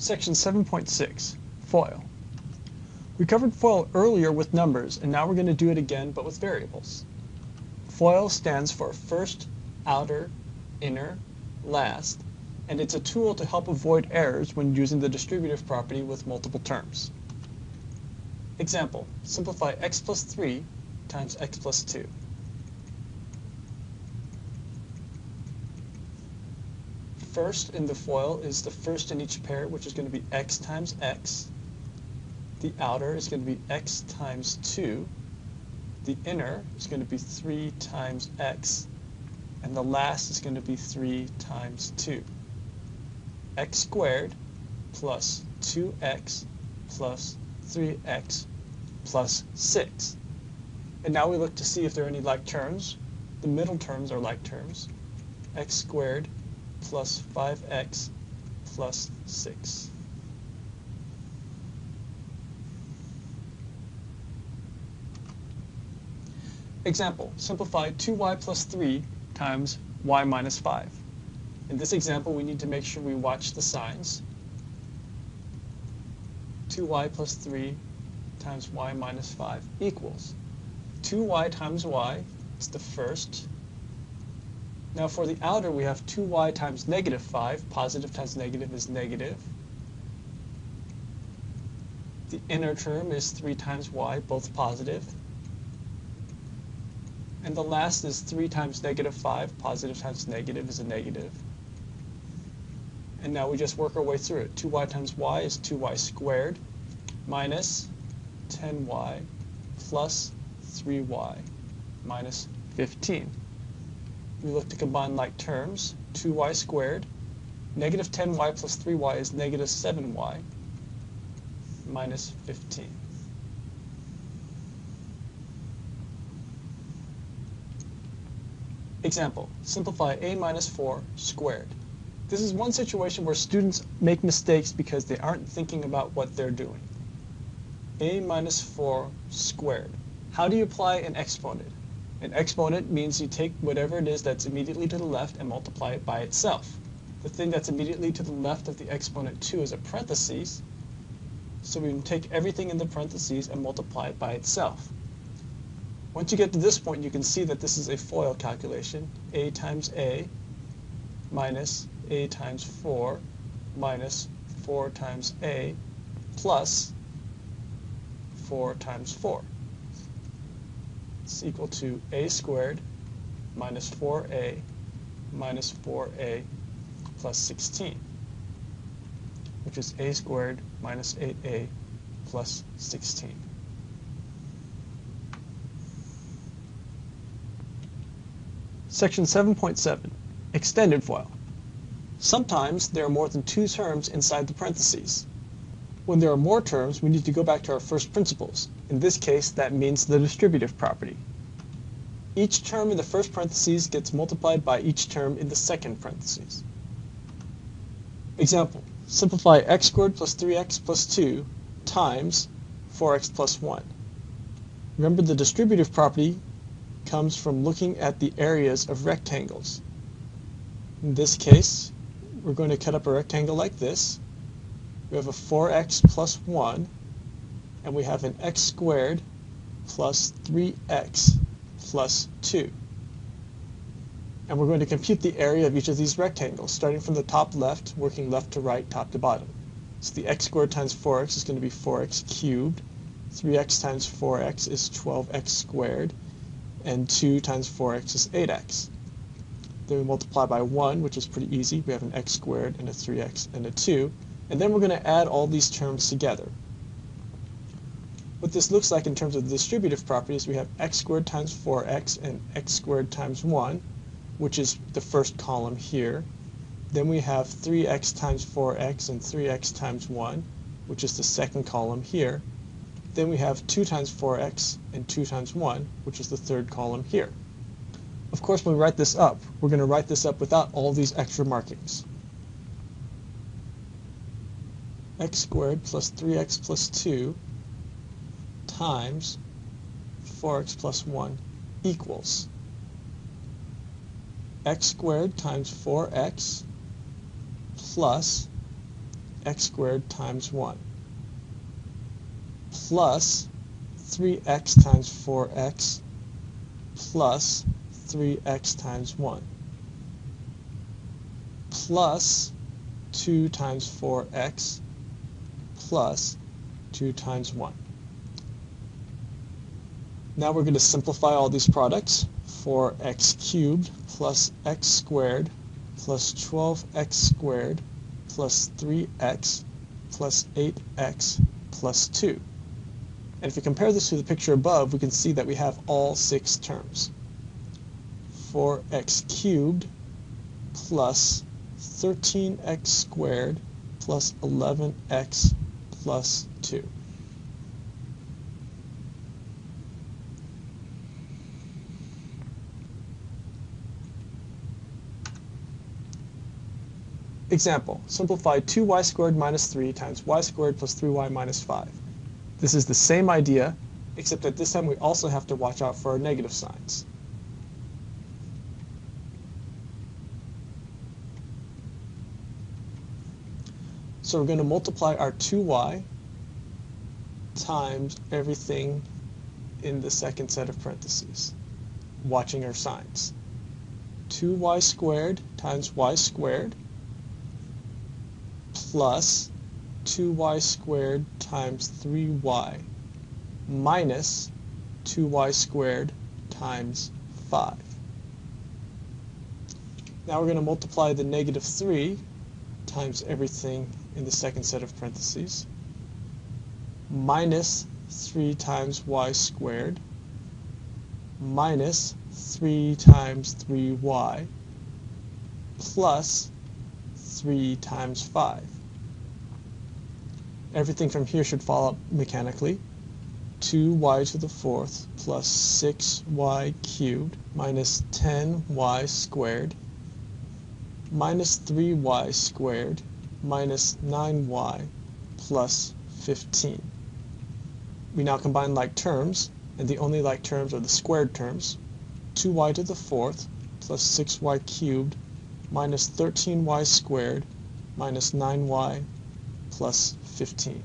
Section 7.6, FOIL. We covered FOIL earlier with numbers, and now we're going to do it again, but with variables. FOIL stands for first, outer, inner, last, and it's a tool to help avoid errors when using the distributive property with multiple terms. Example, simplify x plus 3 times x plus 2. First in the FOIL is the first in each pair, which is going to be x times x. The outer is going to be x times 2. The inner is going to be 3 times x. And the last is going to be 3 times 2. X squared plus 2x plus 3x plus 6. And now we look to see if there are any like terms. The middle terms are like terms. X squared plus 5x plus 6. Example, simplify 2y plus 3 times y minus 5. In this example, we need to make sure we watch the signs. 2y plus 3 times y minus 5 equals 2y times y is the first. Now for the outer, we have 2y times negative 5. Positive times negative is negative. The inner term is 3 times y, both positive. And the last is 3 times negative 5. Positive times negative is a negative. And now we just work our way through it. 2y times y is 2y squared minus 10y plus 3y minus 15. We look to combine like terms. 2y squared. Negative 10y plus 3y is negative 7y minus 15. Example, simplify a minus 4 squared. This is one situation where students make mistakes because they aren't thinking about what they're doing. A minus 4 squared. How do you apply an exponent? An exponent means you take whatever it is that's immediately to the left and multiply it by itself. The thing that's immediately to the left of the exponent 2 is a parentheses, so we can take everything in the parentheses and multiply it by itself. Once you get to this point, you can see that this is a FOIL calculation. A times A minus A times 4 minus 4 times A plus 4 times 4. It's equal to a squared minus 4a minus 4a plus 16, which is a squared minus 8a plus 16. Section 7.7, Extended FOIL. Sometimes there are more than 2 terms inside the parentheses. When there are more terms, we need to go back to our first principles. In this case, that means the distributive property. Each term in the first parentheses gets multiplied by each term in the second parentheses. Example, simplify x squared plus 3x plus 2 times 4x plus 1. Remember, the distributive property comes from looking at the areas of rectangles. In this case, we're going to cut up a rectangle like this. We have a 4x plus 1, and we have an x squared plus 3x plus 2. And we're going to compute the area of each of these rectangles, starting from the top left, working left to right, top to bottom. So the x squared times 4x is going to be 4x cubed. 3x times 4x is 12x squared. And 2 times 4x is 8x. Then we multiply by 1, which is pretty easy. We have an x squared and a 3x and a 2. And then we're going to add all these terms together. What this looks like in terms of the distributive properties, we have x squared times 4x and x squared times 1, which is the first column here. Then we have 3x times 4x and 3x times 1, which is the second column here. Then we have 2 times 4x and 2 times 1, which is the third column here. Of course, when we write this up, we're going to write this up without all these extra markings. X squared plus 3x plus 2 times 4x plus 1 equals x squared times 4x plus x squared times 1 plus 3x times 4x plus 3x times 1 plus 2 times 4x plus 2 times 1. Now we're going to simplify all these products. 4x cubed plus x squared plus 12x squared plus 3x plus 8x plus 2. And if you compare this to the picture above, we can see that we have all 6 terms. 4x cubed plus 13x squared plus 11x plus 2. Example, simplify 2y squared minus 3 times y squared plus 3y minus 5. This is the same idea, except at this time we also have to watch out for our negative signs. So we're going to multiply our 2y times everything in the second set of parentheses, watching our signs. 2y squared times y squared plus 2y squared times 3y minus 2y squared times 5. Now we're going to multiply the negative 3 times everything in the second set of parentheses minus 3 times y squared minus 3 times 3y plus 3 times 5. Everything from here should follow mechanically. 2y to the 4th plus 6y cubed minus 10y squared minus 3y squared minus 9y plus 15. We now combine like terms, and the only like terms are the squared terms. 2y to the 4th plus 6y cubed minus 13y squared minus 9y plus 15.